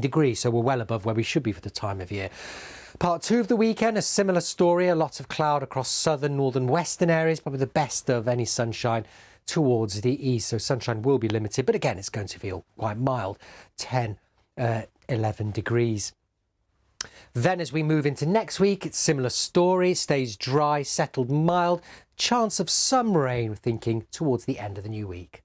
degrees, so we're well above where we should be for the time of year. Part 2 of the weekend, a similar story, a lot of cloud across southern, northern, western areas, but with the best of any sunshine towards the east. So sunshine will be limited, but again, it's going to feel quite mild, 10, 11 degrees. Then as we move into next week, it's similar story, stays dry, settled, mild, chance of some rain, thinking towards the end of the new week.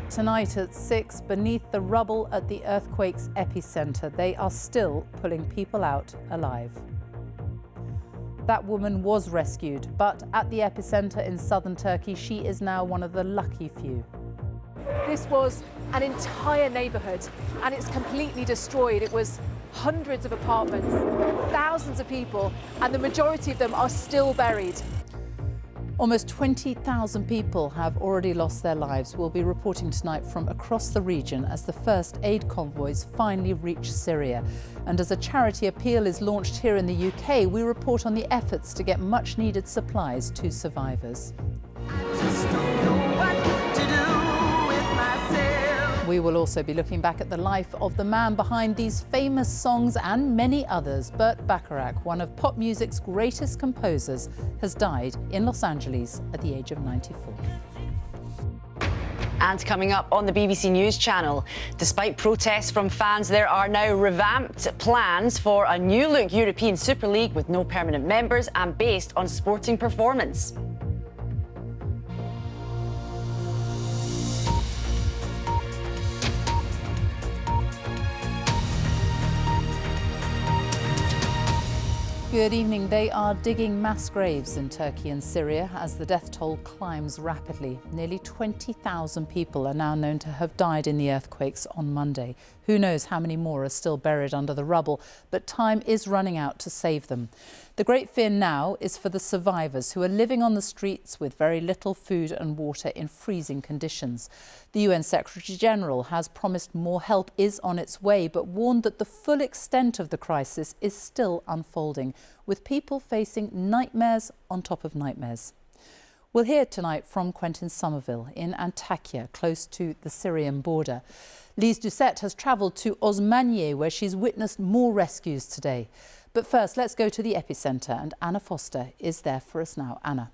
Tonight at 6, beneath the rubble at the earthquake's epicenter, they are still pulling people out alive. That woman was rescued, but at the epicenter in southern Turkey, she is now one of the lucky few. This was an entire neighborhood and it's completely destroyed. It was hundreds of apartments, thousands of people, and the majority of them are still buried. Almost 20,000 people have already lost their lives. We'll be reporting tonight from across the region as the first aid convoys finally reach Syria. And as a charity appeal is launched here in the UK, we report on the efforts to get much needed supplies to survivors. We will also be looking back at the life of the man behind these famous songs and many others. Burt Bacharach, one of pop music's greatest composers, has died in Los Angeles at the age of 94. And coming up on the BBC News channel, despite protests from fans, there are now revamped plans for a new-look European Super League with no permanent members and based on sporting performance. Good evening. They are digging mass graves in Turkey and Syria as the death toll climbs rapidly. Nearly 20,000 people are now known to have died in the earthquakes on Monday. Who knows how many more are still buried under the rubble, but time is running out to save them. The great fear now is for the survivors who are living on the streets with very little food and water in freezing conditions. The UN Secretary-General has promised more help is on its way, but warned that the full extent of the crisis is still unfolding, with people facing nightmares on top of nightmares. We'll hear tonight from Quentin Somerville in Antakya, close to the Syrian border. Lise Doucette has travelled to Osmaniye, where she's witnessed more rescues today. But first, let's go to the epicentre, and Anna Foster is there for us now. Anna.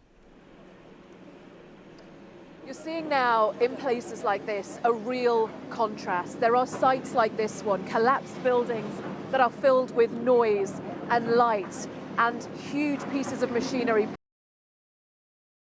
You're seeing now, in places like this, a real contrast. There are sites like this one, collapsed buildings that are filled with noise and light and huge pieces of machinery